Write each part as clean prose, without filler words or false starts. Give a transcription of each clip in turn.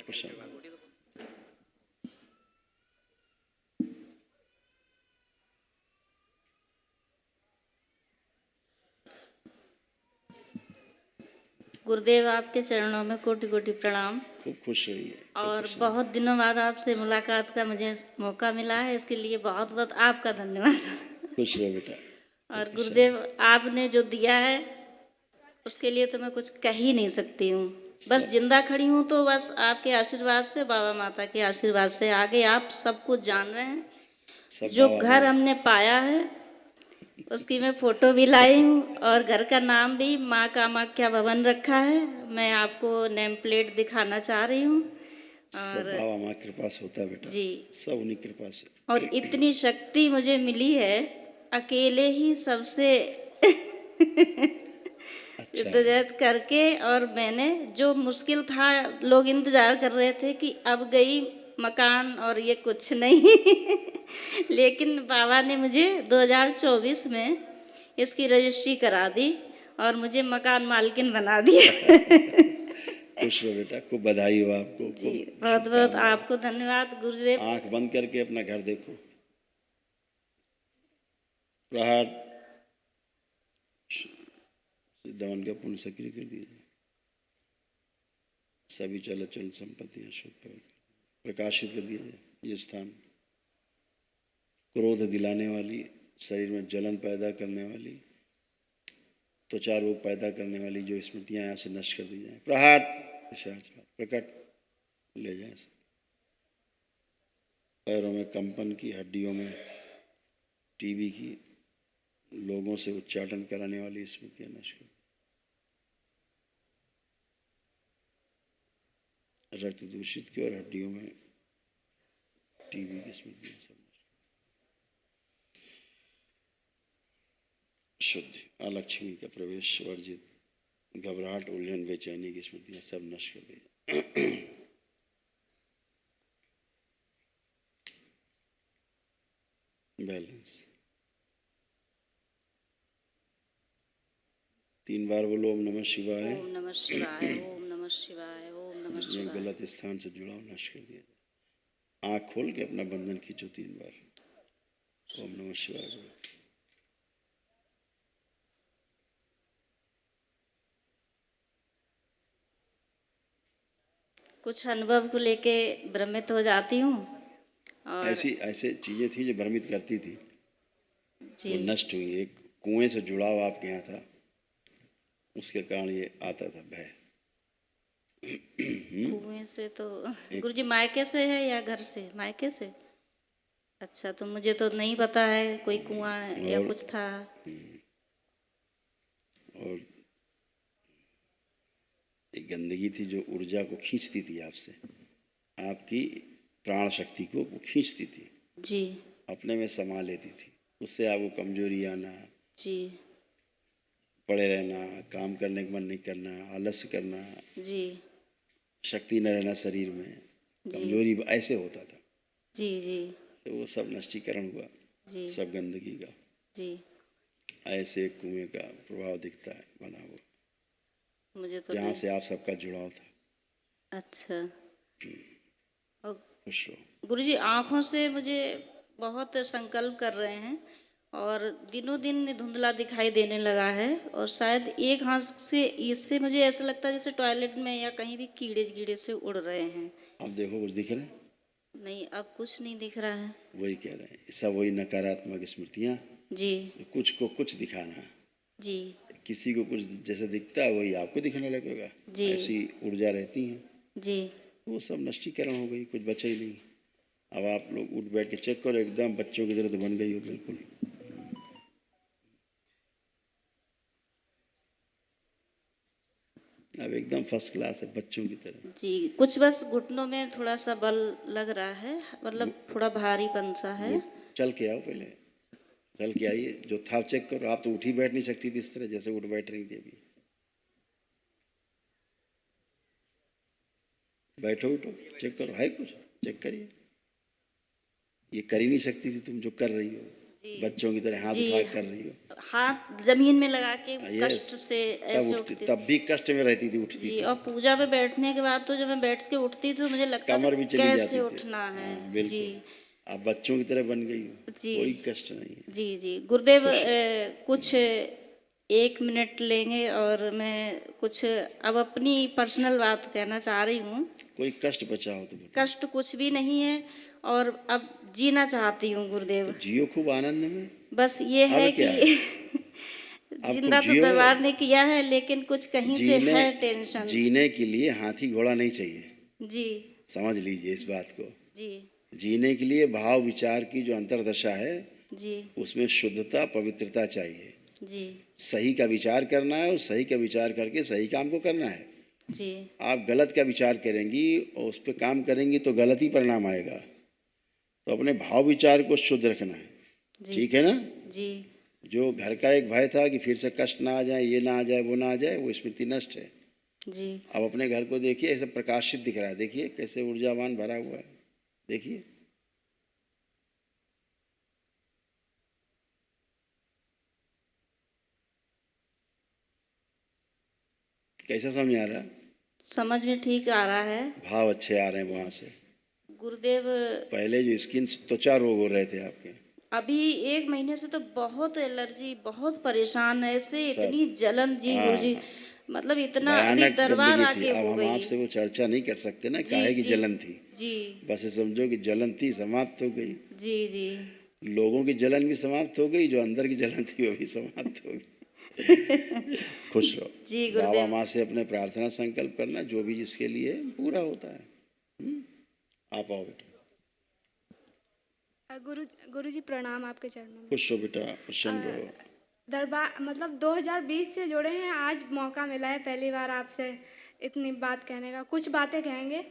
प्रसन्न। गुरुदेव, आपके चरणों में कोटि कोटि प्रणाम। खूब खुश रहिए। और बहुत दिनों बाद आपसे मुलाकात का मुझे मौका मिला है, इसके लिए बहुत बहुत आपका धन्यवाद। खुश रहो बेटा। और गुरुदेव, आपने जो दिया है उसके लिए तो मैं कुछ कह ही नहीं सकती हूँ। बस जिंदा खड़ी हूँ तो बस आपके आशीर्वाद से, बाबा माता के आशीर्वाद से। आगे आप सब कुछ जान रहे हैं। जो घर हमने पाया है उसकी मैं फोटो भी लाई हूँ, और घर का नाम भी माँ कामाख्या भवन रखा है। मैं आपको नेम प्लेट दिखाना चाह रही हूँ। सब बाबा माँ कृपा से होता है बेटा जी, सब उन्हीं कृपा से। और इतनी शक्ति मुझे मिली है अकेले ही सबसे जद्दोजहद करके। और मैंने जो मुश्किल था, लोग इंतजार कर रहे थे कि अब गई मकान और ये कुछ नहीं लेकिन बाबा ने मुझे 2024 में इसकी रजिस्ट्री करा दी और मुझे मकान मालकिन बना दिया खुश रहो बेटा, खूब बधाई हो आपको। जी, बहुत बहुत आपको धन्यवाद गुरुदेव। आंख बंद करके अपना घर देखो। प्रहार सिद्धावन का पुण्य सक्रिय कर दीजिए। सभी चल अचल संपत्तियां शुद्ध प्रकाशित कर दिया जाए। ये स्थान क्रोध दिलाने वाली, शरीर में जलन पैदा करने वाली, त्वचा रोग पैदा करने वाली जो स्मृतियां यहाँ से नष्ट कर दी जाए। प्रहार प्रकट ले जाए। पैरों में कंपन की, हड्डियों में टीबी की, लोगों से उच्चाटन कराने वाली स्मृतियां नष्ट कर। रक्त दूषित की और हड्डियों में टीबी की स्मृतियां सब नष्ट। शुद्ध अलक्ष्मी का प्रवेश वर्जित, घबराहट, उलझन, बेचैनी की स्मृतियां सब नष्ट कर दी। बैलेंस 3 बार बोलो ओम नमः शिवाय। ओम नमः शिवाय, ओम नमः शिवाय, ओम नमः शिवाय। गलत स्थान से जुड़ाव नष्ट कर दिया जाए। आँख खोल के अपना बंधन खींचो 3 बार। ओम नमः शिवाय बोलो। कुछ अनुभव को लेके भ्रमित हो जाती हूँ। और ऐसे चीजें थी जो भ्रमित करती थी, जी, वो नष्ट हुई। एक कुएं से जुड़ाव आपके यहाँ था, उसके कारण ये आता था भय। कुएं से तो गुरुजी मायके से है या घर से? मायके से। अच्छा, तो मुझे तो नहीं पता है कोई कुआं या कुछ था। और एक गंदगी थी जो ऊर्जा को खींचती थी आपसे, आपकी प्राण शक्ति को वो खींचती थी जी, अपने में समा लेती थी। उससे आपको कमजोरी आना, जी, पड़े रहना, काम करने का मन नहीं करना, आलस्य करना, जी, शक्ति न रहना शरीर में, कमजोरी, ऐसे होता था। जी, जी, तो वो सब नष्टीकरण हुआ, जी, सब गंदगी का। जी। ऐसे कुएं का प्रभाव दिखता है बना हुआ, मुझे तो जहाँ नहीं। से आप सबका जुड़ाव था। अच्छा। और खुश रहो। गुरुजी, आँखों से मुझे बहुत संकल्प कर रहे हैं और दिनों दिन धुंधला दिखाई देने लगा है। और शायद एक हाथ से इससे मुझे ऐसा लगता है जैसे टॉयलेट में या कहीं भी कीड़े कीड़े से उड़ रहे हैं। अब देखो कुछ दिख रहा है? नहीं, अब कुछ नहीं दिख रहा है। वही कह रहे हैं, सब वही नकारात्मक स्मृतियाँ। जी, कुछ को कुछ दिखाना, जी, किसी को कुछ जैसा दिखता है वही आपको दिखने लगेगा। जी, ऐसी ऊर्जा रहती है, जी। वो सब नष्टीकरण हो गई, कुछ बचा ही नहीं। अब आप लोग उठ बैठ के चेक करो, एकदम बच्चों की तरह तो बन गई हो बिल्कुल। अब एकदम फर्स्ट क्लास है, बच्चों की तरह। जी, कुछ बस घुटनों में थोड़ा सा बल लग रहा है, मतलब थोड़ा भारीपन सा है। वो चल के आओ, पहले चल के आइए, जो था चेक करो। आप तो उठ ही बैठ नहीं सकती थी इस तरह जैसे उठ बैठ रही थी अभी। बैठो उठो, चेक करो, है कुछ चेक करिए। ये कर ही नहीं सकती थी तुम जो कर रही हो। जी बच्चों की तरह हाथ जी उठा कर रही हो। हाथ जमीन में लगा के यस, कष्ट से तब ऐसे उठती, उठती तब भी कष्ट में रहती थी, उठती जी। थी। और पूजा में बैठने के बाद तो जब मैं बैठ के उठती थी तो मुझे लगता था कमर भी चली कैसे जाती थी। उठना है। हाँ जी बिल्कुल, आप बच्चों की तरह बन गई हो, जी कोई कष्ट नहीं है। जी जी गुरुदेव खुश रहो। कुछ 1 मिनट लेंगे और मैं कुछ अब अपनी पर्सनल बात कहना चाह रही हूँ। कोई कष्ट बचा हो तो बताओ। कष्ट कुछ भी नहीं है और अब जीना चाहती हूँ तो गुरुदेव। जियो खूब आनंद में। बस ये अब है क्या है, कि अब खूब जिंदा तो जियो। दरबार ने किया है लेकिन कुछ कहीं से जीने, है टेंशन। जीने के लिए हाथी घोड़ा नहीं चाहिए, जी समझ लीजिए इस बात को। जी जीने के लिए भाव विचार की जो अंतर्दशा है, जी उसमें शुद्धता पवित्रता चाहिए। जी सही का विचार करना है और सही का विचार करके सही काम को करना है। जी आप गलत का विचार करेंगी और उस पर काम करेंगी तो गलत ही परिणाम आएगा। तो अपने भाव विचार को शुद्ध रखना है, जी ठीक है ना। जी जो घर का एक भय था कि फिर से कष्ट ना आ जाए, ये ना आ जाए, वो ना आ जाए, वो स्मृति नष्ट है। जी अब अपने घर को देखिए, ऐसे प्रकाशित दिख रहा है, देखिए कैसे ऊर्जावान भरा हुआ है, देखिए। कैसा समझ में आ रहा है? समझ में ठीक आ रहा है भाव अच्छे आ रहे हैं वहां से। गुरुदेव। पहले जो स्किन त्वचा रोग हो रहे थे आपके, अभी 1 महीने से तो बहुत एलर्जी, बहुत परेशान है ऐसे, सब, इतनी जलन जी गुरुजी, हाँ, मतलब इतना अभी भयानक दरबार गंदगी थी। आके अब हो हम गई। आपसे वो चर्चा नहीं कर सकते ना, जी काहे की जी जलन थी। जी बस ये समझो कि जलन थी, समाप्त हो गई। जी जी लोगों की जलन भी समाप्त हो गई, जो अंदर की जलन थी वो भी समाप्त हो गई। खुश रहो। जी बाबा गुरुदेव। माँ से अपने प्रार्थना संकल्प करना, जो भी जिसके लिए है, पूरा होता है। हम्म? आप आओ बेटा। गुरु जी प्रणाम आपके चरणों में। खुश हो बेटा, प्रसन्न रहो। दरबार मतलब 2020 से जुड़े हैं, आज मौका मिला है पहली बार आपसे इतनी बात कहने का। कुछ बातें कहेंगे।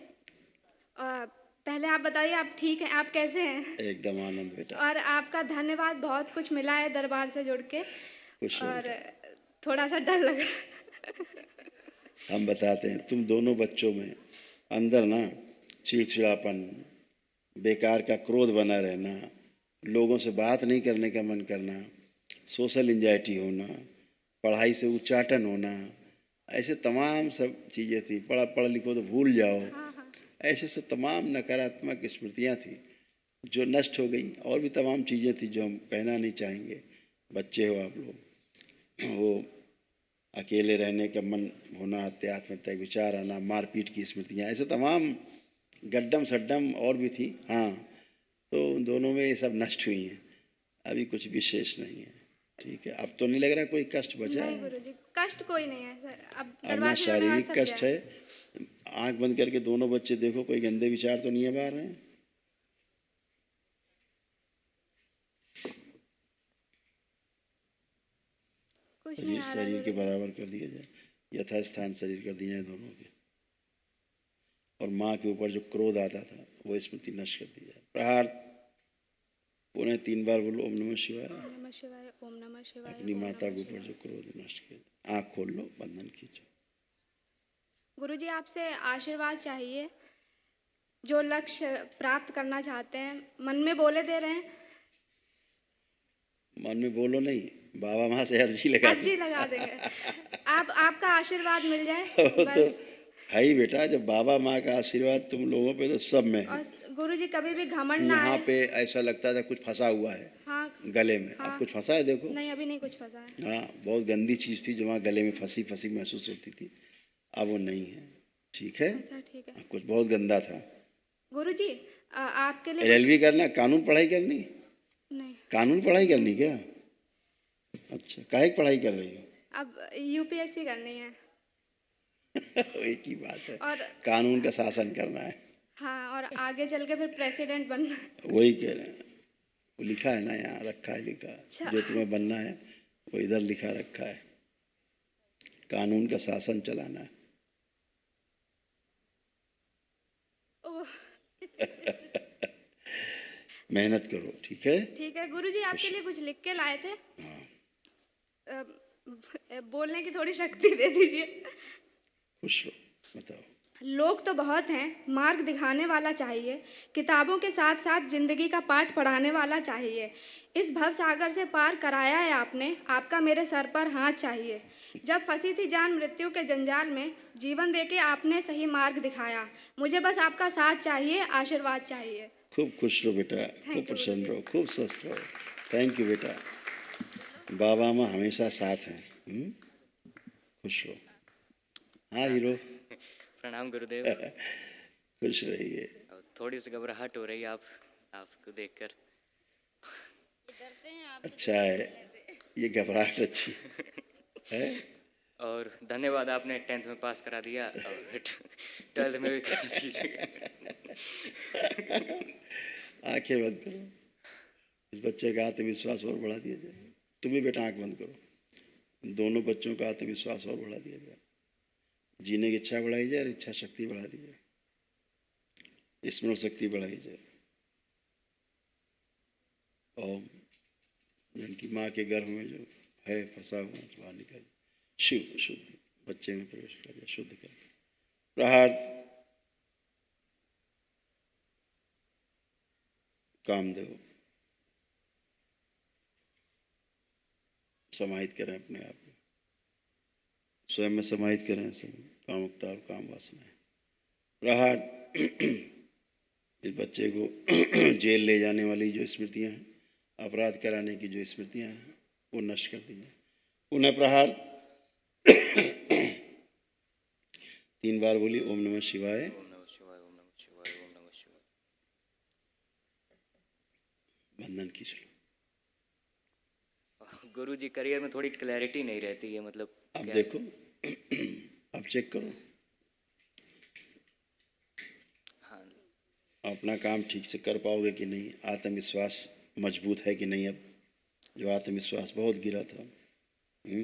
पहले आप बताइए, आप ठीक हैं, आप कैसे हैं? एकदम आनंद बेटा। और आपका धन्यवाद, बहुत कुछ मिला है दरबार से जुड़ के। खुश रहो और बेटा। थोड़ा सा डर लग रहा हम बताते हैं, तुम दोनों बच्चों में अंदर ना चिड़चिड़ापन, बेकार का क्रोध बना रहना, लोगों से बात नहीं करने का मन करना, सोशल एंजाइटी होना, पढ़ाई से उच्चाटन होना, ऐसे तमाम सब चीज़ें थी। पढ़ लिखो तो भूल जाओ, हाँ हाँ ऐसे सब तमाम नकारात्मक स्मृतियाँ थी जो नष्ट हो गई। और भी तमाम चीज़ें थी जो हम कहना नहीं चाहेंगे। बच्चे हो आप लोग, वो अकेले रहने का मन होना, आत्महत्या के विचार आना, मारपीट की स्मृतियाँ, ऐसे तमाम गड्डम सड्डम और भी थी। हाँ, तो उन दोनों में ये सब नष्ट हुई हैं, अभी कुछ विशेष नहीं है। ठीक है, अब तो नहीं लग रहा कोई कष्ट बचा नहीं है। गुरु जी, कष्ट कोई नहीं है सर। अब अब ना दरबार से जुड़ने के बाद शारीरिक सब गया। कष्ट है। आंख बंद करके दोनों बच्चे देखो, कोई गंदे विचार तो नहीं है बाहर हैं। कुछ नहीं शरीर आ रहा शरीर के गुरु जी। बराबर कर दिया जाए, यथास्थान शरीर कर दिया जाए दोनों के। और माँ के ऊपर जो क्रोध आता था वो स्मृति नष्ट कर दी जाए। प्रहार पुनः 3 बार बोलो, ओम नमः शिवाय। ओम नमः शिवाय, ओम नमः शिवाय, अपनी ओम माता नमः के ऊपर शिवाय। जो क्रोध नष्ट किया। आँख खोल लो, बंधन खींचो। गुरु जी आपसे आशीर्वाद चाहिए। जो लक्ष्य प्राप्त करना चाहते हैं, मन में बोले दे रहे हैं, मन में बोलो नहीं, बाबा माँ से अर्जी लगा दो। अर्जी लगा देंगे। आपका आशीर्वाद मिल जाए वो तो बस। है ही बेटा, जब बाबा माँ का आशीर्वाद तुम लोगों पे तो सब में है। और गुरु जी कभी भी घमंड ना यहाँ आए। पे ऐसा लगता था कुछ फंसा हुआ है हाँ गले में, अब हाँ। कुछ फंसा है देखो। नहीं, अभी नहीं कुछ फंसा है। हाँ, बहुत गंदी चीज़ थी जो वहाँ गले में फंसी फंसी महसूस होती थी, अब वो नहीं है। ठीक है, अच्छा ठीक है। कुछ बहुत गंदा था। गुरु जी आपके लिए एलएलबी करना, कानून पढ़ाई करनी, नहीं, कानून पढ़ाई करनी क्या? अच्छा, काहे की पढ़ाई कर रही हो? अब यूपीएससी करनी है। एक ही बात है, और कानून का शासन करना है। हाँ, और आगे चल के फिर प्रेसिडेंट बनना है। वही कह रहे हैं, वो लिखा है ना, यहाँ रखा है लिखा, अच्छा। जो तुम्हें बनना है वो इधर लिखा रखा है, कानून का शासन चलाना है। ओह, मेहनत करो, ठीक है। ठीक है गुरु जी, आपके लिए कुछ लिख के लाए थे। हाँ, बोलने की थोड़ी शक्ति दे दीजिए। खुश रहो, बताओ। लोग तो बहुत हैं, मार्ग दिखाने वाला चाहिए। किताबों के साथ साथ ज़िंदगी का पाठ पढ़ाने वाला चाहिए। इस भव सागर से पार कराया है आपने, आपका मेरे सर पर हाथ चाहिए। जब फंसी थी जान मृत्यु के जंजाल में, जीवन देके आपने सही मार्ग दिखाया। मुझे बस आपका साथ चाहिए, आशीर्वाद चाहिए। खूब खुश रहो बेटा, खूब थैंक यू प्रसन्न गुरुदेव। रहो, खूब स्वस्थ रहो। थैंक यू बेटा, बाबा माँ हमेशा साथ हैं। खुश रहो। हाँ हीरो, प्रणाम गुरुदेव। खुश रहिए। और थोड़ी सी घबराहट हो रही है आपको देखकर। अच्छा है, ये घबराहट अच्छी है। और धन्यवाद, आपने 10th में पास करा दिया और 12th में भी करा दीजिएगा। आंखें बंद करो, इस बच्चे का आत्मविश्वास और बढ़ा दिया जाए। तुम भी बेटा आंख बंद करो, दोनों बच्चों का आत्मविश्वास और बढ़ा दिया जाए, जीने की इच्छा बढ़ाई जाए और इच्छा शक्ति बढ़ा दी जाए, स्मरण शक्ति बढ़ाई जाए। ओम, जिनकी माँ के गर्भ में जो है फंसा हुआ बाहर निकल, शिव शुद्ध बच्चे में प्रवेश कर जाए, शुद्ध कर प्रहार कामदेव समाहित करें अपने आप में, स्वयं में समाहित करें सब कामुकता और काम वासनाएं। प्रहार इस बच्चे को जेल ले जाने वाली जो स्मृतियां हैं, अपराध कराने की जो स्मृतियां हैं, वो नष्ट कर दी जाए। पुनः प्रहार 3 बार बोली ओम नमः शिवाय। ओम नमः शिवाय, ओम नमः शिवाय, ओम नमः शिवाय। बंधन खींच लो। गुरुजी, करियर में थोड़ी क्लैरिटी नहीं रहती है, मतलब अब क्या देखो, अब चेक करो हाँ, अपना काम ठीक से कर पाओगे कि नहीं, आत्मविश्वास मजबूत है कि नहीं। अब जो आत्मविश्वास बहुत गिरा था, जी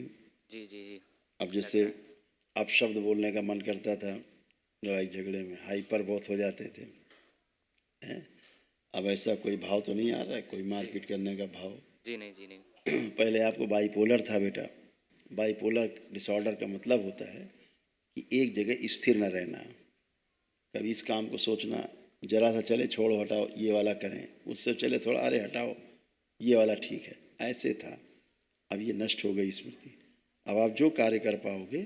जी जी। अब जैसे अब शब्द बोलने का मन करता था, लड़ाई झगड़े में हाइपर बहुत हो जाते थे, हैं? अब ऐसा कोई भाव तो नहीं आ रहा है, कोई मारपीट करने का भाव। जी नहीं, जी नहीं। पहले आपको बाइपोलर था बेटा। बाइपोलर डिसऑर्डर का मतलब होता है कि एक जगह स्थिर न रहना, कभी इस काम को सोचना, जरा सा चले छोड़ो हटाओ ये वाला करें, उससे चले थोड़ा अरे हटाओ ये वाला ठीक है, ऐसे था। अब ये नष्ट हो गई स्मृति। अब आप जो कार्य कर पाओगे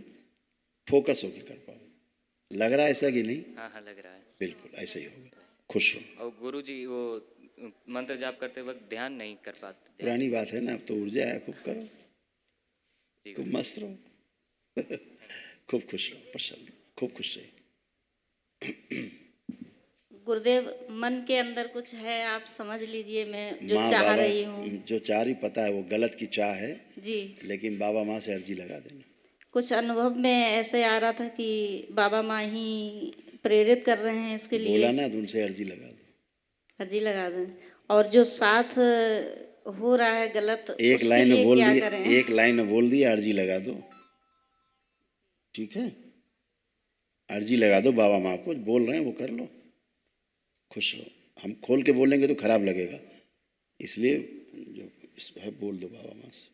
फोकस होकर कर पाओगे। लग रहा है ऐसा कि नहीं? हाँ हाँ, लग रहा है। बिल्कुल ऐसा ही होगा। खुश रहो। और गुरुजी, वो मंत्र जाप करते वक्त ध्यान नहीं कर पाते। पुरानी बात है ना, अब तो ऊर्जा है, खूब करो, जी खूब मस्त रहो। खूब खुश रहो, प्रसन्न रहो, खूब खुश रहो। गुरुदेव, मन के अंदर कुछ है, आप समझ लीजिए, मैं जो माँ चाह बाबा रही हूँ। जो चाह रही पता है वो गलत की चाह है, जी, लेकिन बाबा माँ से अर्जी लगा देना। कुछ अनुभव में ऐसे आ रहा था कि बाबा माँ ही प्रेरित कर रहे हैं इसके लिए। बोला ना, तो उनसे अर्जी लगा दो। अर्जी लगा दें। और जो साथ हो रहा है गलत, एक उसके लाइन में लिए बोल क्या दी, करें? एक लाइन में बोल दिया, अर्जी लगा दो। ठीक है, अर्जी लगा दो, बाबा माँ को बोल रहे हैं वो कर लो, खुश रहो। हम खोल के बोलेंगे तो खराब लगेगा, इसलिए जो है बोल दो बाबा माँ से।